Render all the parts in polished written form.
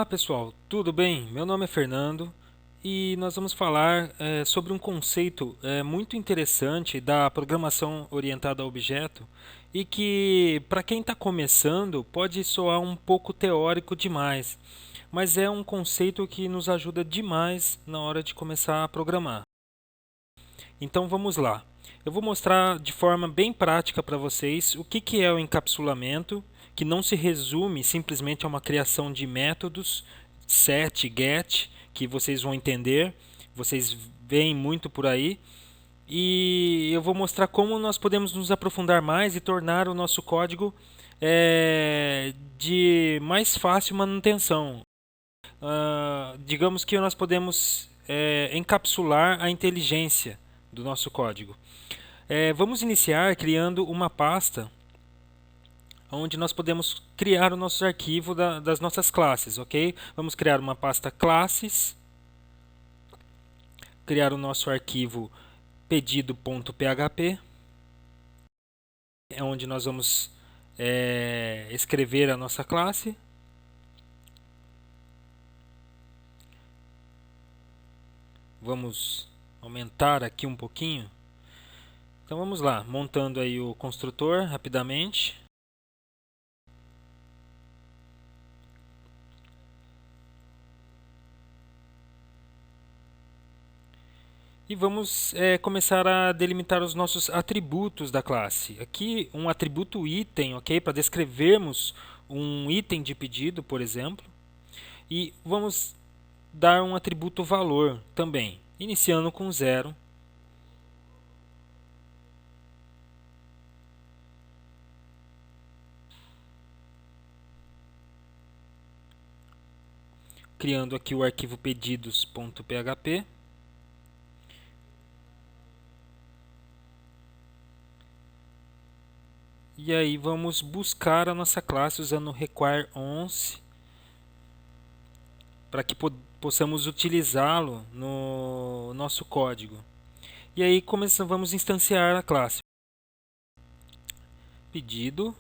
Pessoal, tudo bem? Meu nome é Fernando e nós vamos falar sobre um conceito muito interessante da programação orientada a objeto e que, para quem está começando, pode soar um pouco teórico demais, mas é um conceito que nos ajuda demais na hora de começar a programar. Então vamos lá. Eu vou mostrar de forma bem prática para vocês o que é o encapsulamento, que não se resume simplesmente a uma criação de métodos, set, get, que vocês vão entender, vocês veem muito por aí. E eu vou mostrar como nós podemos nos aprofundar mais e tornar o nosso código de mais fácil manutenção. Digamos que nós podemos encapsular a inteligência do nosso código. Vamos iniciar criando uma pasta onde nós podemos criar o nosso arquivo das nossas classes, ok? Vamos criar uma pasta classes, criar o nosso arquivo pedido.php, onde nós vamos escrever a nossa classe. Vamos aumentar aqui um pouquinho. Então vamos lá, montando aí o construtor rapidamente. E vamos começar a delimitar os nossos atributos da classe. Aqui um atributo item, ok? Para descrevermos um item de pedido, por exemplo. E vamos dar um atributo valor também, iniciando com 0. Criando aqui o arquivo pedidos.php. E aí vamos buscar a nossa classe usando o require once para que possamos utilizá-lo no nosso código. E aí vamos instanciar a classe. Pedido,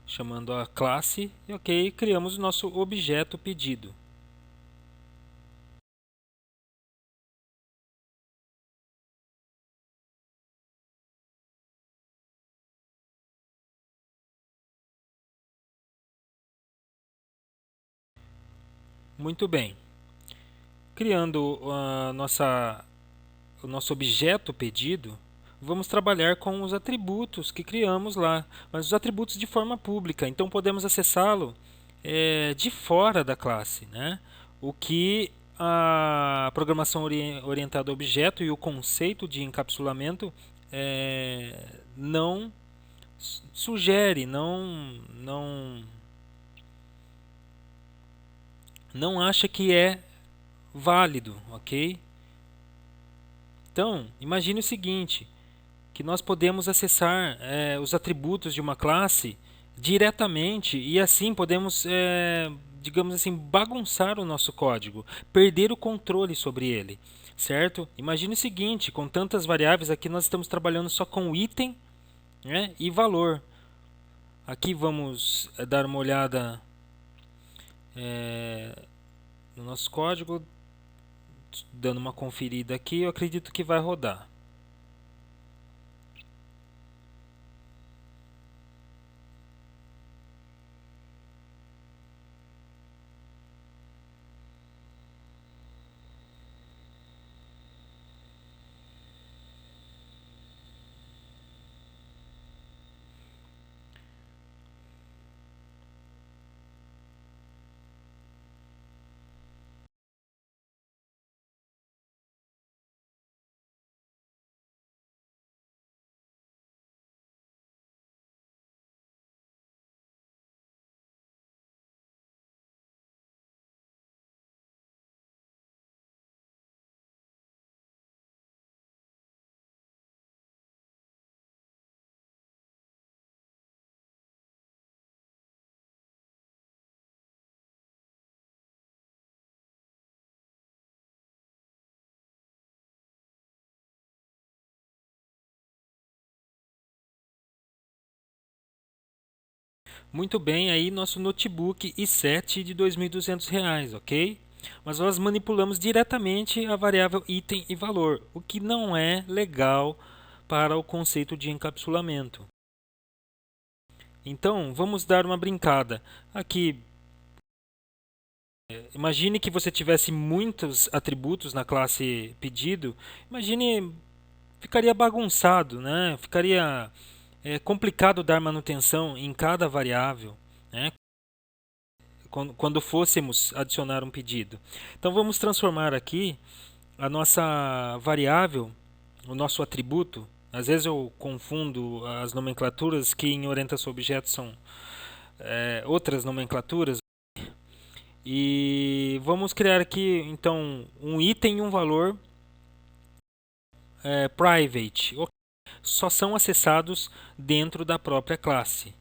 chamando a classe, e ok, criamos o nosso objeto pedido. Muito bem. Criando o nosso objeto pedido, vamos trabalhar com os atributos que criamos lá, mas os atributos de forma pública, então podemos acessá-lo de fora da classe, né? O que a programação orientada a objeto e o conceito de encapsulamento não sugere, não acha que é válido, ok? Então, imagine o seguinte, que nós podemos acessar os atributos de uma classe diretamente e assim podemos, digamos assim, bagunçar o nosso código, perder o controle sobre ele, certo? Imagine o seguinte, com tantas variáveis aqui nós estamos trabalhando só com item, né, e valor. Aqui vamos dar uma olhada no nosso código, dando uma conferida aqui, eu acredito que vai rodar. Muito bem, aí nosso notebook i7 de R$ 2.200, ok? Mas nós manipulamos diretamente a variável item e valor, o que não é legal para o conceito de encapsulamento. Então, vamos dar uma brincada. Aqui, imagine que você tivesse muitos atributos na classe pedido. Imagine, ficaria bagunçado, né? Ficaria complicado dar manutenção em cada variável, né? Quando fôssemos adicionar um pedido. Então vamos transformar aqui a nossa variável, o nosso atributo. Às vezes eu confundo as nomenclaturas que em orientação a objetos são outras nomenclaturas. E vamos criar aqui então um item e um valor private. Só são acessados dentro da própria classe.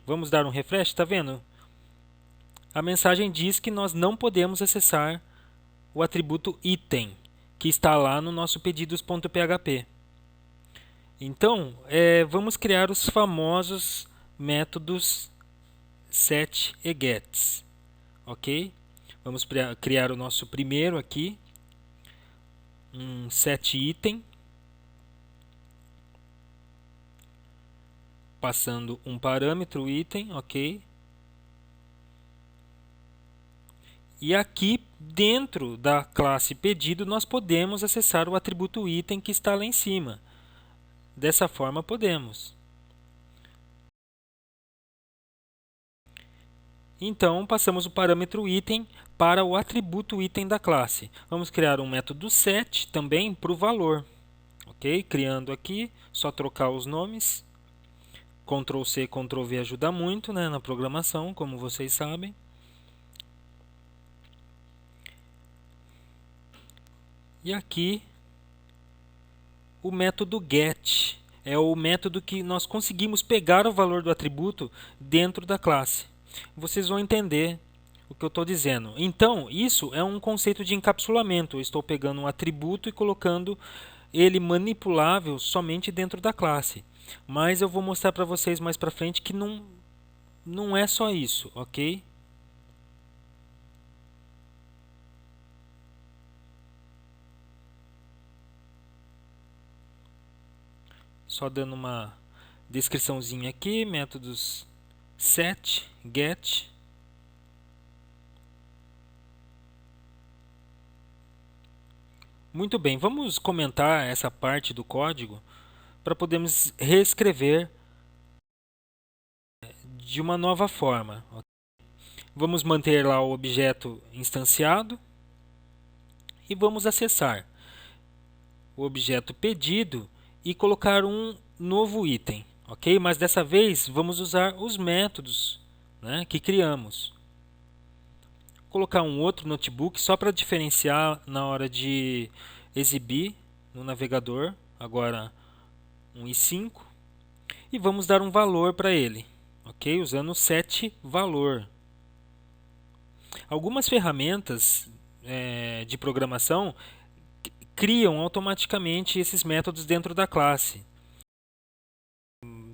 Vamos dar um refresh, está vendo? A mensagem diz que nós não podemos acessar o atributo item, que está lá no nosso pedidos.php. Então, vamos criar os famosos métodos set e gets, ok? Vamos criar o nosso primeiro aqui, um set item, passando um parâmetro item, ok? E aqui dentro da classe pedido nós podemos acessar o atributo item que está lá em cima. Dessa forma podemos. Então passamos o parâmetro item para o atributo item da classe. Vamos criar um método set também para o valor. Ok? Criando aqui, só trocar os nomes. Ctrl C, Ctrl V ajuda muito, né, na programação, como vocês sabem. E aqui o método get é o método que nós conseguimos pegar o valor do atributo dentro da classe. Vocês vão entender o que eu estou dizendo. Então, isso é um conceito de encapsulamento. Eu estou pegando um atributo e colocando ele manipulável somente dentro da classe. Mas eu vou mostrar para vocês mais para frente que não é só isso, ok? Só dando uma descriçãozinha aqui, métodos set, get. Muito bem, vamos comentar essa parte do código para podermos reescrever de uma nova forma. Vamos manter lá o objeto instanciado e vamos acessar o objeto pedido e colocar um novo item, ok? Mas dessa vez vamos usar os métodos, né, que criamos. Colocar um outro notebook só para diferenciar na hora de exibir no navegador, agora um i5, e vamos dar um valor para ele, ok? Usando o set valor. Algumas ferramentas de programação criam automaticamente esses métodos dentro da classe.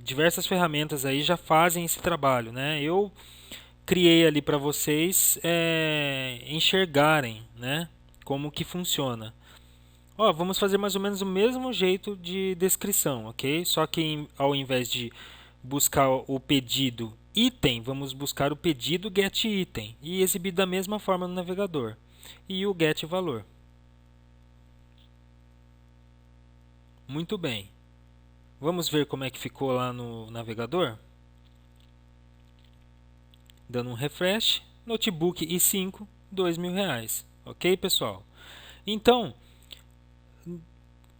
Diversas ferramentas aí já fazem esse trabalho, né? Eu criei ali para vocês enxergarem, né, como que funciona. Ó, vamos fazer mais ou menos o mesmo jeito de descrição, ok? Só que ao invés de buscar o pedido item, vamos buscar o pedido get item e exibir da mesma forma no navegador. E o get valor. Muito bem. Vamos ver como é que ficou lá no navegador? Dando um refresh, notebook i5, R$ 2.000. Ok, pessoal? Então,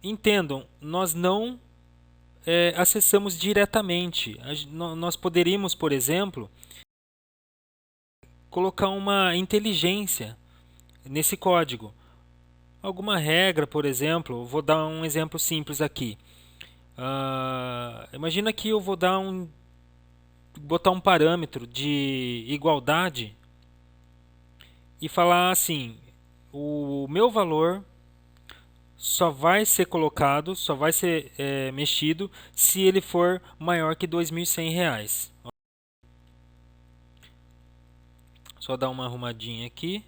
entendam, nós não acessamos diretamente. Nós poderíamos, por exemplo, colocar uma inteligência nesse código. Alguma regra, por exemplo, vou dar um exemplo simples aqui. Imagina que eu vou botar um parâmetro de igualdade e falar assim: o meu valor só vai ser colocado, só vai ser mexido se ele for maior que R$ 2.100. Só dar uma arrumadinha aqui.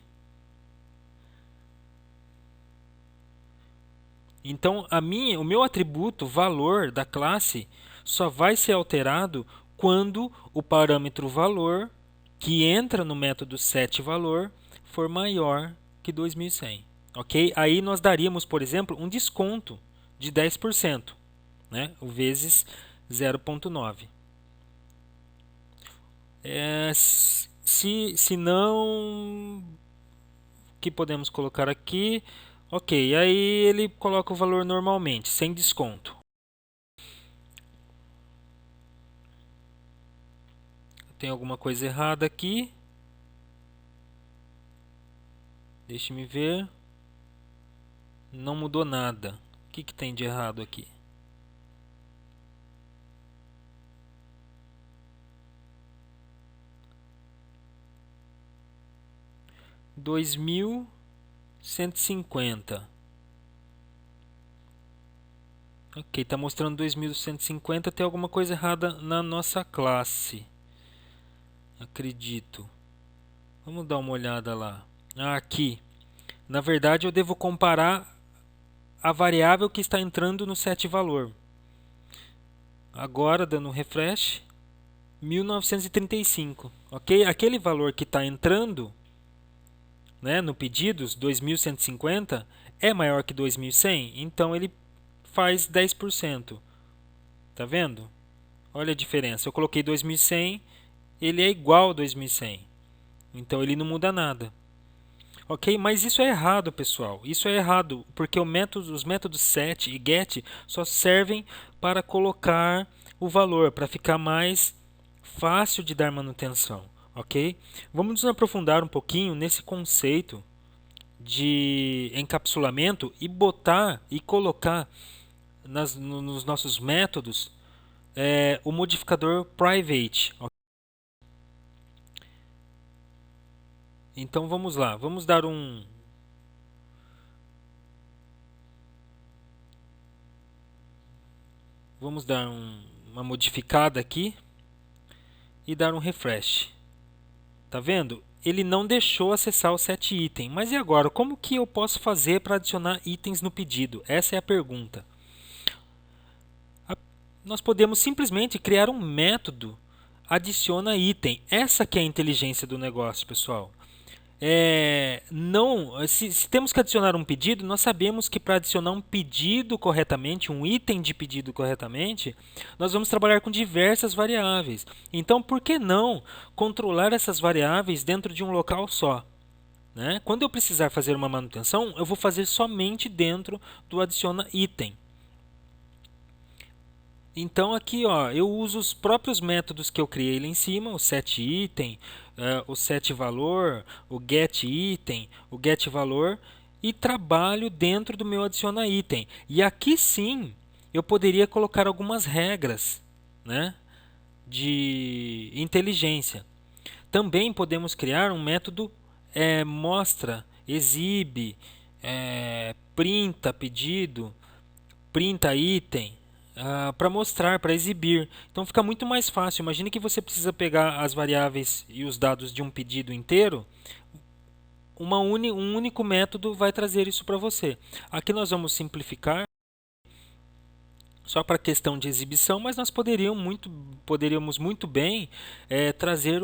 Então, o meu atributo valor da classe só vai ser alterado quando o parâmetro valor que entra no método setValor for maior que 2100. Ok? Aí nós daríamos, por exemplo, um desconto de 10%, né? O vezes 0,9. Se não, o que podemos colocar aqui? Ok, aí ele coloca o valor normalmente, sem desconto. Tem alguma coisa errada aqui? Deixe-me ver. Não mudou nada. O que tem de errado aqui? Dois mil cento e cinquenta. Ok, está mostrando 2150. Tem alguma coisa errada na nossa classe. Acredito. Vamos dar uma olhada lá. Aqui. Na verdade, eu devo comparar a variável que está entrando no setValor. Agora, dando um refresh, 1935. Ok? Aquele valor que está entrando, né, no pedidos, 2150, é maior que 2100, então ele faz 10%. Tá vendo? Olha a diferença. Eu coloquei 2100, ele é igual a 2100. Então ele não muda nada. Ok? Mas isso é errado, pessoal. Isso é errado, porque os métodos set e get só servem para colocar o valor, para ficar mais fácil de dar manutenção. Ok? Vamos nos aprofundar um pouquinho nesse conceito de encapsulamento e botar e colocar nos nossos métodos o modificador private. Então vamos lá, vamos dar uma modificada aqui e dar um refresh. Tá vendo? Ele não deixou acessar o setItem. Mas e agora? Como que eu posso fazer para adicionar itens no pedido? Essa é a pergunta. Nós podemos simplesmente criar um método adiciona item. Essa que é a inteligência do negócio, pessoal. Se temos que adicionar um pedido, nós sabemos que para adicionar um pedido corretamente, um item de pedido corretamente, nós vamos trabalhar com diversas variáveis. Então, por que não controlar essas variáveis dentro de um local só? Né? Quando eu precisar fazer uma manutenção, eu vou fazer somente dentro do adiciona item. Então aqui ó, eu uso os próprios métodos que eu criei lá em cima, o setItem, o setValor, o getItem, o getValor, e trabalho dentro do meu adiciona item. E aqui sim eu poderia colocar algumas regras, né, de inteligência. Também podemos criar um método mostra, exibe, printa pedido, printa item, para mostrar, para exibir. Então fica muito mais fácil. Imagine que você precisa pegar as variáveis e os dados de um pedido inteiro. Um único método vai trazer isso para você. Aqui nós vamos simplificar só para a questão de exibição, mas nós poderíamos muito bem trazer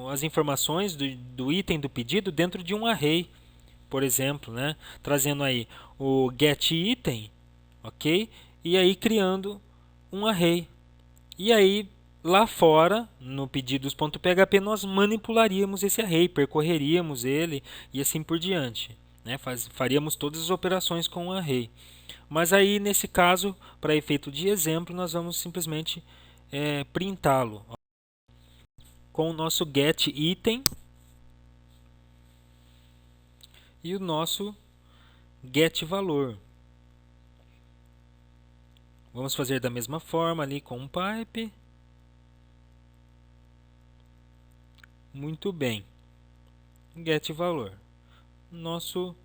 as informações do item do pedido dentro de um array, por exemplo, né? Trazendo aí o getItem, ok? E aí criando um array. E aí lá fora, no pedidos.php, nós manipularíamos esse array, percorreríamos ele e assim por diante. Né? Faríamos todas as operações com o array. Mas aí, nesse caso, para efeito de exemplo, nós vamos simplesmente printá-lo com o nosso getItem e o nosso getValor. Vamos fazer da mesma forma ali com um pipe. Muito bem. GetValor. Nosso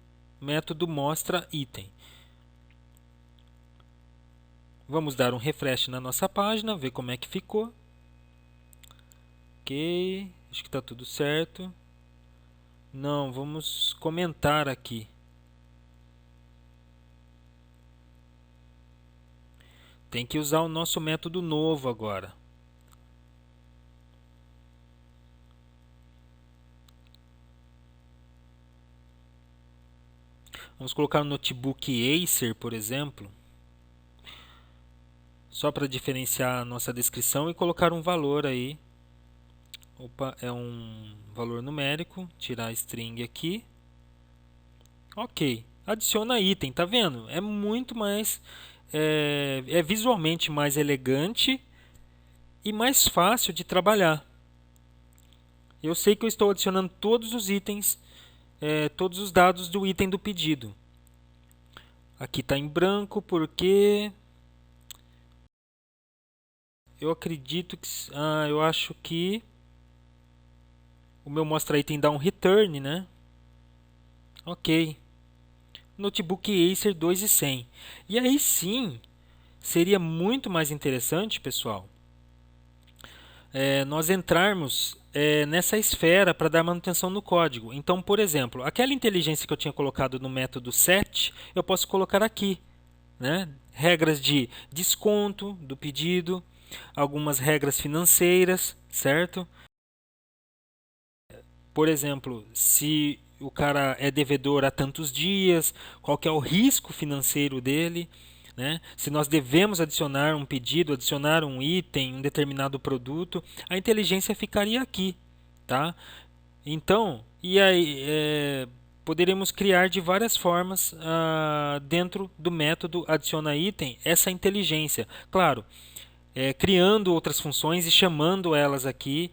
método mostra item. Vamos dar um refresh na nossa página, ver como é que ficou. Ok, acho que está tudo certo. Não, vamos comentar aqui. Tem que usar o nosso método novo agora. Vamos colocar no notebook Acer, por exemplo, só para diferenciar a nossa descrição e colocar um valor aí. Opa, é um valor numérico, tirar a string aqui. Ok, adiciona item, tá vendo? É muito mais, é visualmente mais elegante e mais fácil de trabalhar. Eu sei que eu estou adicionando todos os itens, todos os dados do item do pedido. Aqui está em branco porque eu acredito que, eu acho que o meu mostra item dá um return, né? Ok. Notebook Acer 2100. E aí sim, seria muito mais interessante, pessoal, nós entrarmos nessa esfera para dar manutenção no código. Então, por exemplo, aquela inteligência que eu tinha colocado no método set, eu posso colocar aqui, né? Regras de desconto do pedido, algumas regras financeiras, certo? Por exemplo, se o cara é devedor há tantos dias, qual que é o risco financeiro dele, né? Se nós devemos adicionar um pedido, adicionar um item, um determinado produto, a inteligência ficaria aqui, tá? Então, e aí poderemos criar de várias formas dentro do método adiciona item essa inteligência. Claro, criando outras funções e chamando elas aqui,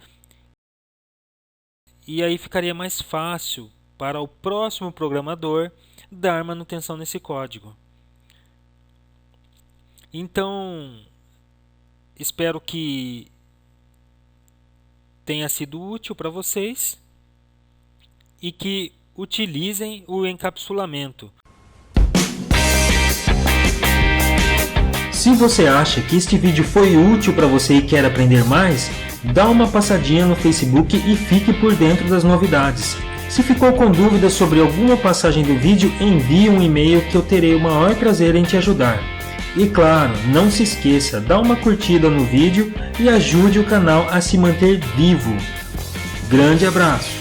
e aí ficaria mais fácil para o próximo programador dar manutenção nesse código. Então, espero que tenha sido útil para vocês e que utilizem o encapsulamento. Se você acha que este vídeo foi útil para você e quer aprender mais, dá uma passadinha no Facebook e fique por dentro das novidades. Se ficou com dúvidas sobre alguma passagem do vídeo, envie um e-mail que eu terei o maior prazer em te ajudar. E claro, não se esqueça, dá uma curtida no vídeo e ajude o canal a se manter vivo. Grande abraço!